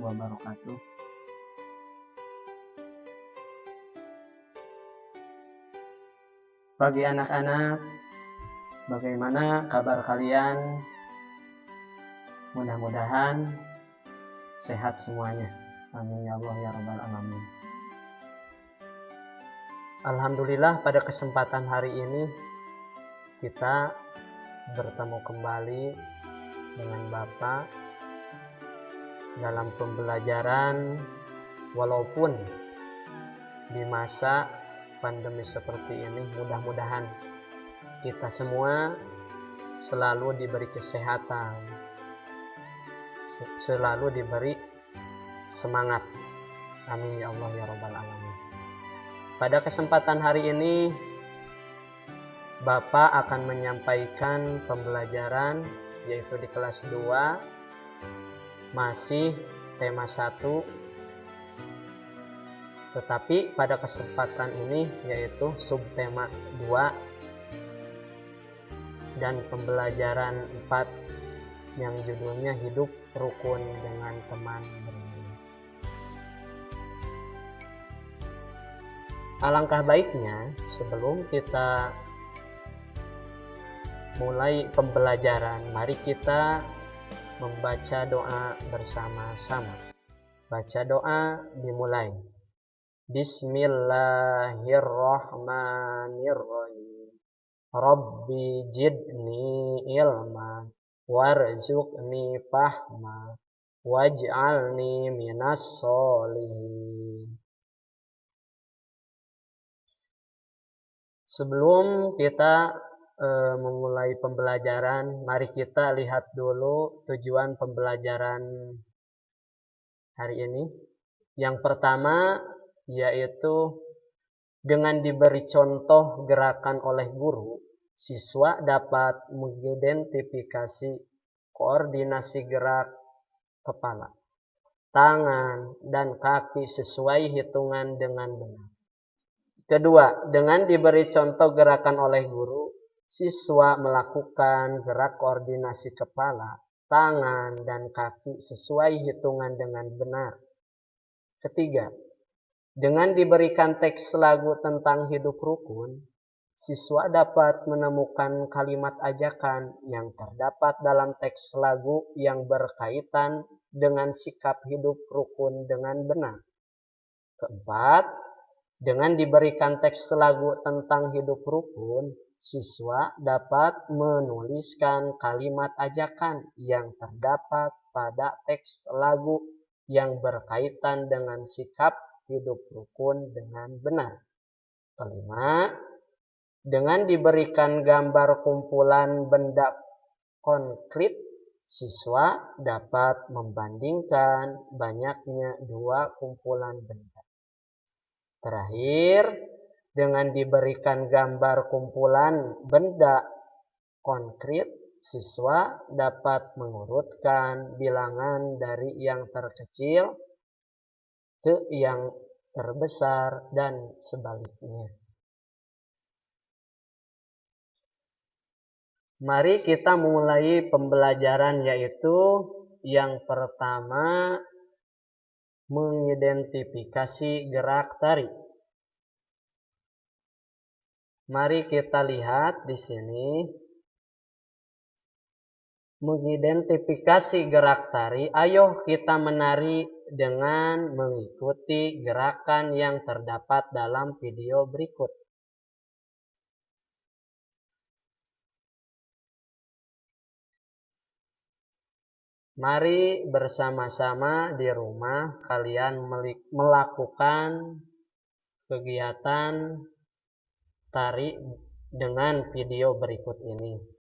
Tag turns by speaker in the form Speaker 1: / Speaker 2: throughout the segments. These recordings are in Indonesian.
Speaker 1: wabarakatuh. Bagi anak-anak, bagaimana kabar kalian? Mudah-mudahan sehat semuanya. Amin ya Allah ya Rabbal Alamin. Alhamdulillah, pada kesempatan hari ini kita bertemu kembali dengan Bapak dalam pembelajaran, walaupun di masa pandemi seperti ini mudah-mudahan kita semua selalu diberi kesehatan, selalu diberi semangat. Amin ya Allah ya Rabbal Alamin. Pada kesempatan hari ini Bapak akan menyampaikan pembelajaran yaitu di kelas 2, masih tema 1, tetapi pada kesempatan ini yaitu subtema 2 dan pembelajaran 4 yang judulnya hidup rukun dengan teman beriman. Alangkah baiknya sebelum kita mulai pembelajaran, mari kita membaca doa bersama-sama. Baca doa dimulai. Bismillahirrahmanirrahim. Rabbi jidni ilma warzuqni fahma waj'alni minas sholihin. Sebelum kita memulai pembelajaran, mari kita lihat dulu tujuan pembelajaran hari ini. Yang pertama yaitu dengan diberi contoh gerakan oleh guru, siswa dapat mengidentifikasi koordinasi gerak kepala, tangan, dan kaki sesuai hitungan dengan benar. Kedua, dengan diberi contoh gerakan oleh guru, siswa melakukan gerak koordinasi kepala, tangan, dan kaki sesuai hitungan dengan benar. Ketiga, dengan diberikan teks lagu tentang hidup rukun, siswa dapat menemukan kalimat ajakan yang terdapat dalam teks lagu yang berkaitan dengan sikap hidup rukun dengan benar. Keempat, dengan diberikan teks lagu tentang hidup rukun, siswa dapat menuliskan kalimat ajakan yang terdapat pada teks lagu yang berkaitan dengan sikap hidup rukun dengan benar. Kelima, dengan diberikan gambar kumpulan benda konkret, siswa dapat membandingkan banyaknya dua kumpulan benda. Terakhir, dengan diberikan gambar kumpulan benda konkret, siswa dapat mengurutkan bilangan dari yang terkecil ke yang terbesar dan sebaliknya. Mari kita mulai pembelajaran, yaitu yang pertama mengidentifikasi gerak tari. Mari kita lihat di sini. Mengidentifikasi gerak tari, ayo kita menari dengan mengikuti gerakan yang terdapat dalam video berikut. Mari bersama-sama di rumah kalian melakukan kegiatan tari dengan video berikut ini.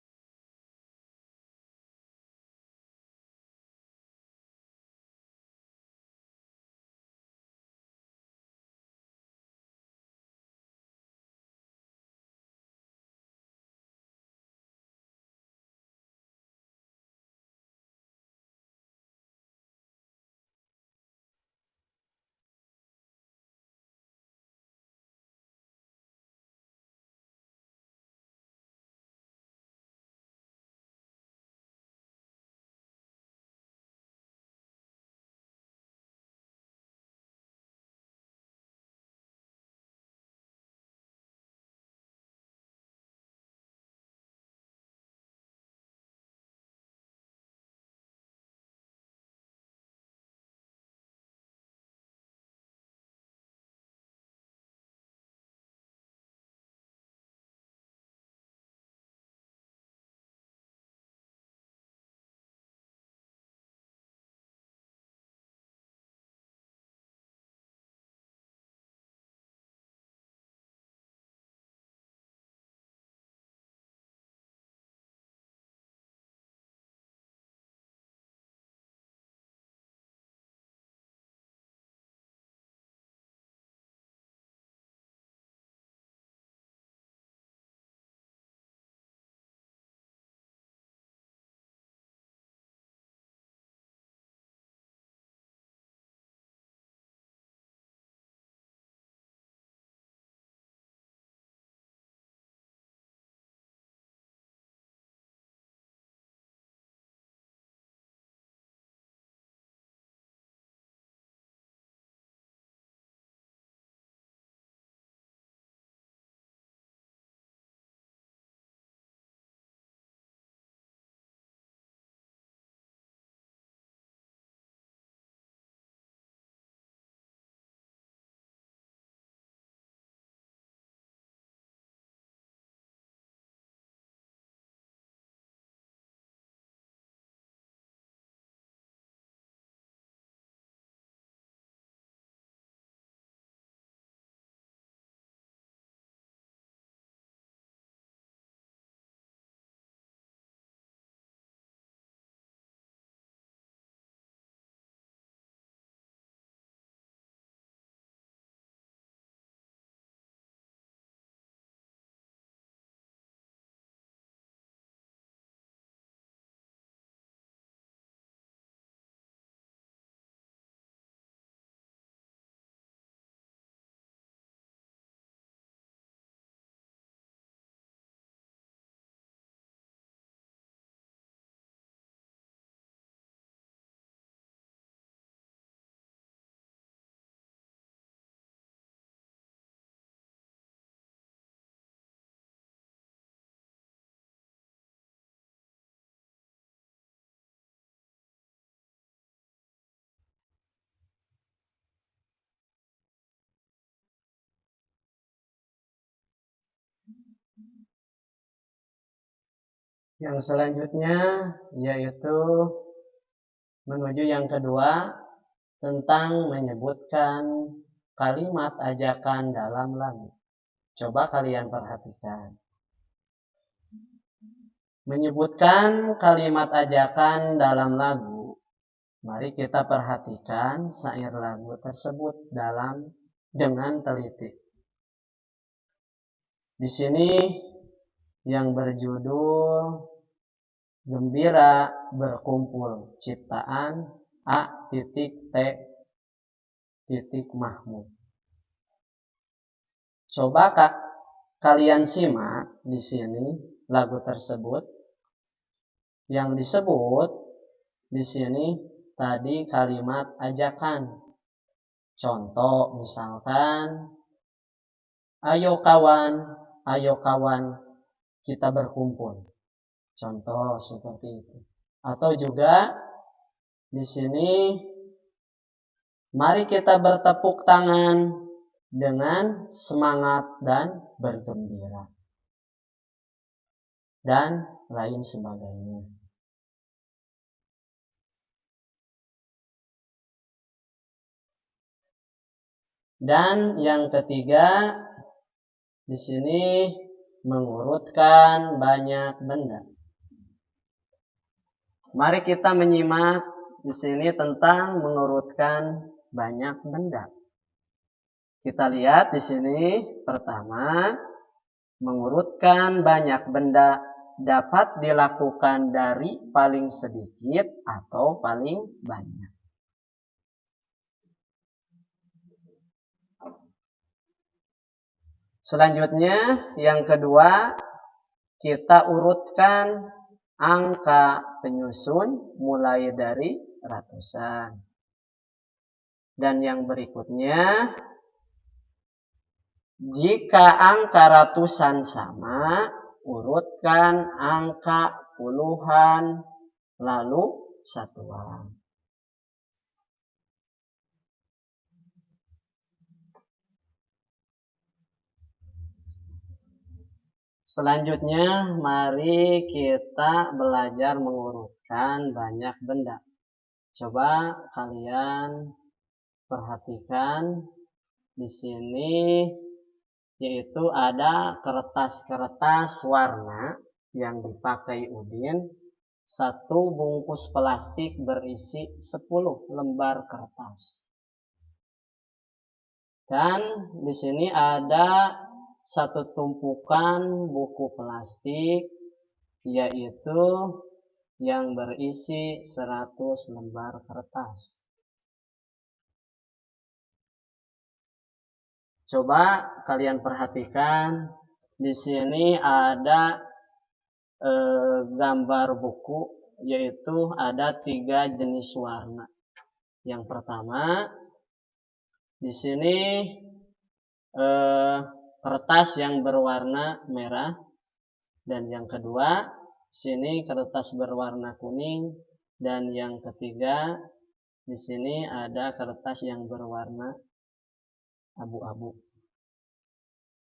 Speaker 1: Yang selanjutnya yaitu menuju yang kedua tentang menyebutkan kalimat ajakan dalam lagu. Coba kalian perhatikan. Menyebutkan kalimat ajakan dalam lagu. Mari kita perhatikan syair lagu tersebut dengan teliti. Di sini yang berjudul Gembira Berkumpul ciptaan A.T. Mahmud. Coba kalian simak di sini lagu tersebut. Yang disebut di sini tadi kalimat ajakan. Contoh misalkan, ayo kawan, kita berkumpul. Contoh seperti itu. Atau juga di sini, mari kita bertepuk tangan dengan semangat dan bergembira. Dan lain sebagainya. Dan yang ketiga, di sini mengurutkan banyak benda. Mari kita menyimak di sini tentang mengurutkan banyak benda. Kita lihat di sini pertama, mengurutkan banyak benda dapat dilakukan dari paling sedikit atau paling banyak. Selanjutnya, yang kedua, kita urutkan angka penyusun mulai dari ratusan. Dan yang berikutnya, jika angka ratusan sama, urutkan angka puluhan, lalu satuan. Selanjutnya, mari kita belajar mengurutkan banyak benda. Coba kalian perhatikan di sini, yaitu ada kertas-kertas warna yang dipakai Udin. Satu bungkus plastik berisi 10 lembar kertas. Dan di sini ada satu tumpukan buku plastik, yaitu yang berisi 100 lembar kertas. Coba kalian perhatikan, di sini ada gambar buku, yaitu ada 3 jenis warna. Yang pertama, di sini kertas yang berwarna merah, dan yang kedua sini kertas berwarna kuning, dan yang ketiga di sini ada kertas yang berwarna abu-abu.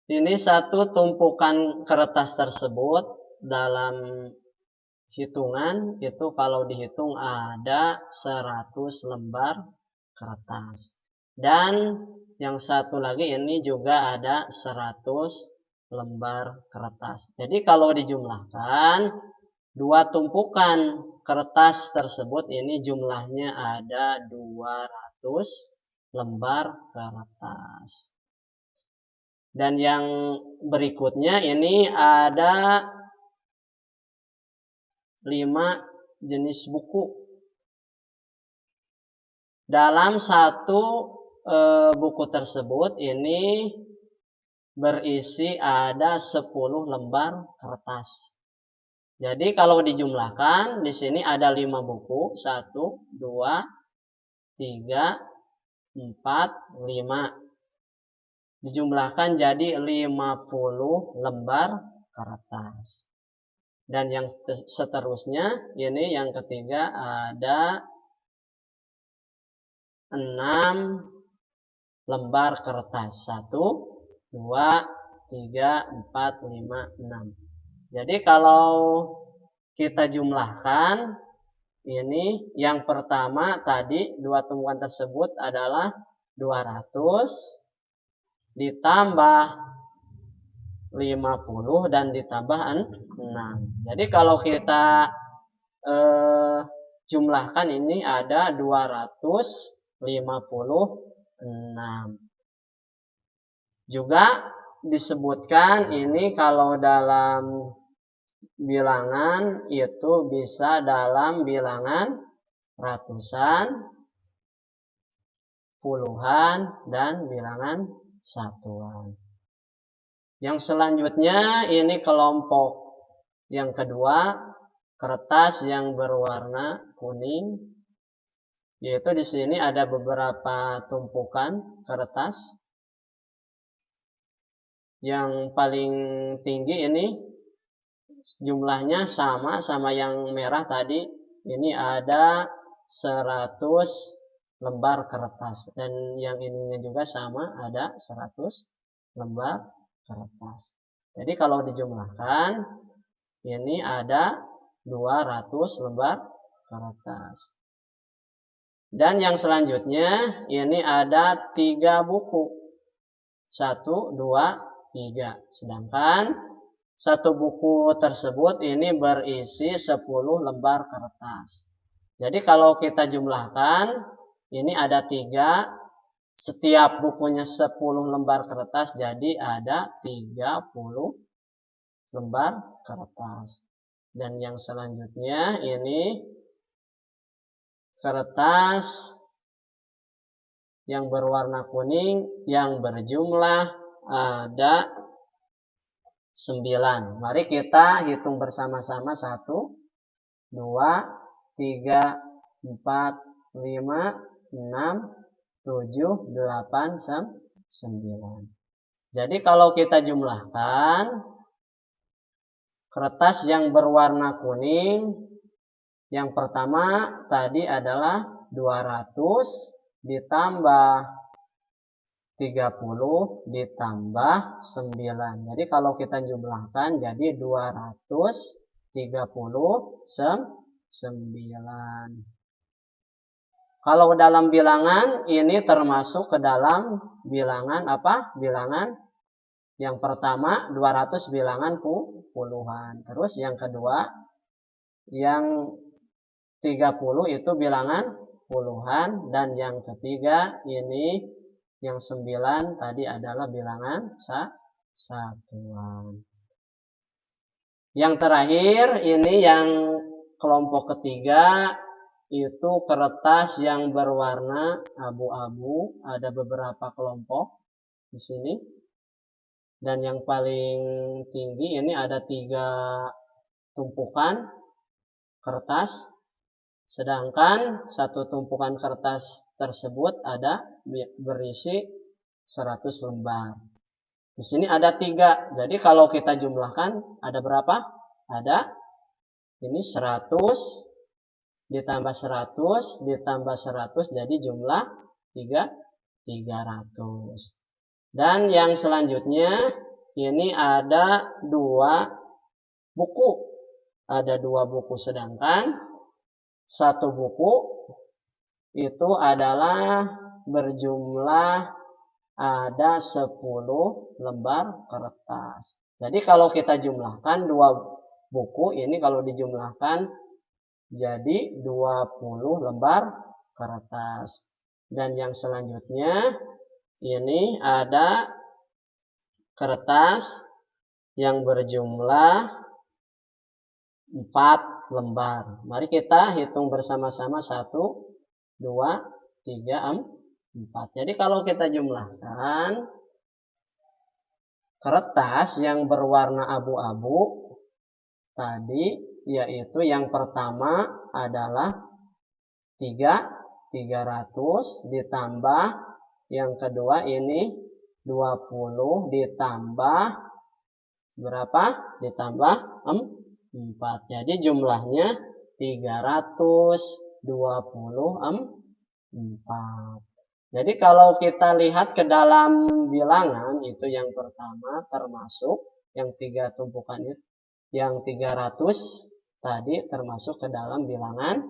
Speaker 1: Ini satu tumpukan kertas tersebut dalam hitungan itu kalau dihitung ada 100 lembar kertas. Dan yang satu lagi ini juga ada 100 lembar kertas. Jadi kalau dijumlahkan, dua tumpukan kertas tersebut ini jumlahnya ada 200 lembar kertas. Dan yang berikutnya ini ada 5 jenis buku. Dalam satu buku tersebut ini berisi ada 10 lembar kertas. Jadi kalau dijumlahkan di sini ada 5 buku, 1, 2, 3, 4, 5. Dijumlahkan jadi 50 lembar kertas. Dan yang seterusnya ini yang ketiga ada 6 lembar kertas. 1, 2, 3, 4, 5, 6. Jadi kalau kita jumlahkan, ini yang pertama tadi dua tumpukan tersebut adalah 200 ditambah 50 dan ditambah 6. Jadi kalau kita jumlahkan ini ada 256. Juga disebutkan ini kalau dalam bilangan itu bisa dalam bilangan ratusan, puluhan, dan bilangan satuan. Yang selanjutnya ini kelompok yang kedua, kertas yang berwarna kuning, yaitu di sini ada beberapa tumpukan kertas. Yang paling tinggi ini jumlahnya sama yang merah tadi. Ini ada 100 lembar kertas, dan yang ininya juga sama, ada 100 lembar kertas. Jadi kalau dijumlahkan ini ada 200 lembar kertas. Dan yang selanjutnya ini ada 3 buku. 1, 2, 3. Sedangkan satu buku tersebut ini berisi 10 lembar kertas. Jadi kalau kita jumlahkan, ini ada 3, setiap bukunya 10 lembar kertas, jadi ada 30 lembar kertas. Dan yang selanjutnya ini kertas yang berwarna kuning yang berjumlah ada 9. Mari kita hitung bersama-sama. 1, 2, 3, 4, 5, 6, 7, 8, 9. Jadi kalau kita jumlahkan, kertas yang berwarna kuning yang pertama tadi adalah 200 ditambah 30 ditambah 9. Jadi kalau kita jumlahkan jadi 239. Kalau dalam bilangan ini termasuk ke dalam bilangan apa? Bilangan yang pertama 200 bilangan puluhan. Terus yang kedua yang 30 itu bilangan puluhan, dan yang ketiga ini yang 9 tadi adalah bilangan satuan. Yang terakhir ini yang kelompok ketiga itu kertas yang berwarna abu-abu, ada beberapa kelompok di sini. Dan yang paling tinggi ini ada 3 tumpukan kertas. Sedangkan satu tumpukan kertas tersebut ada berisi 100 lembar. Di sini ada 3. Jadi kalau kita jumlahkan ada berapa? Ada ini 100 ditambah 100 ditambah 100, jadi jumlah 300. Dan yang selanjutnya ini ada 2 buku. Ada 2 buku, sedangkan satu buku itu adalah berjumlah ada 10 lembar kertas. Jadi kalau kita jumlahkan 2 buku ini, kalau dijumlahkan jadi 20 lembar kertas. Dan yang selanjutnya ini ada kertas yang berjumlah 4 lembar. Mari kita hitung bersama-sama. 1, 2, 3, 4. Jadi kalau kita jumlahkan kertas yang berwarna abu-abu tadi, yaitu yang pertama adalah 300 ditambah yang kedua ini 20 ditambah berapa? Ditambah 4. Jadi jumlahnya 324. Jadi kalau kita lihat ke dalam bilangan itu yang pertama termasuk yang 3 tumpukan itu, yang 300 tadi termasuk ke dalam bilangan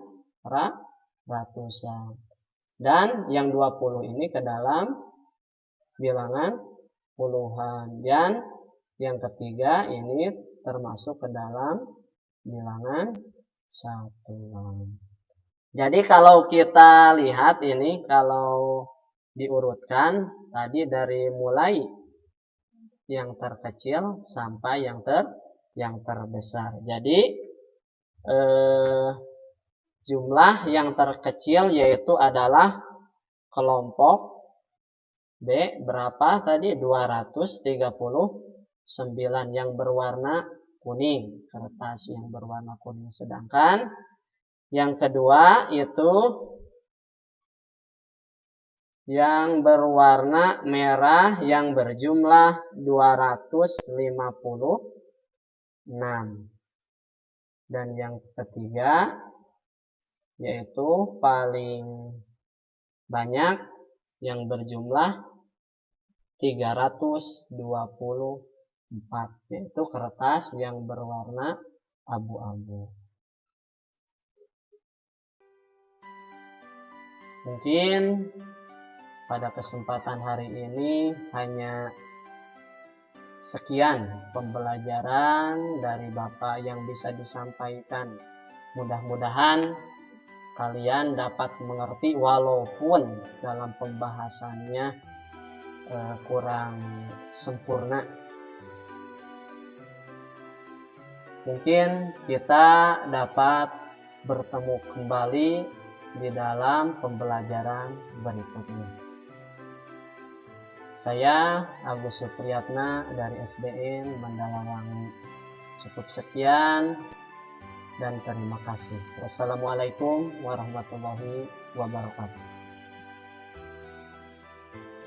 Speaker 1: ratusan. Dan yang 20 ini ke dalam bilangan puluhan. Dan yang ketiga ini termasuk ke dalam bilangan satuan. Jadi kalau kita lihat ini, kalau diurutkan tadi dari mulai yang terkecil sampai yang terbesar. Jadi jumlah yang terkecil yaitu adalah kelompok B berapa tadi? 239 yang berwarna kuning, kertas yang berwarna kuning. Sedangkan yang kedua itu yang berwarna merah yang berjumlah 256. Dan yang ketiga yaitu paling banyak yang berjumlah 324, yaitu kertas yang berwarna abu-abu. Mungkin pada kesempatan hari ini hanya sekian pembelajaran dari Bapak yang bisa disampaikan. Mudah-mudahan kalian dapat mengerti walaupun dalam pembahasannya kurang sempurna. Mungkin kita dapat bertemu kembali di dalam pembelajaran berikutnya. Saya Agus Supriyatna dari SDN Mandalawangi. Cukup sekian dan terima kasih. Wassalamualaikum warahmatullahi wabarakatuh.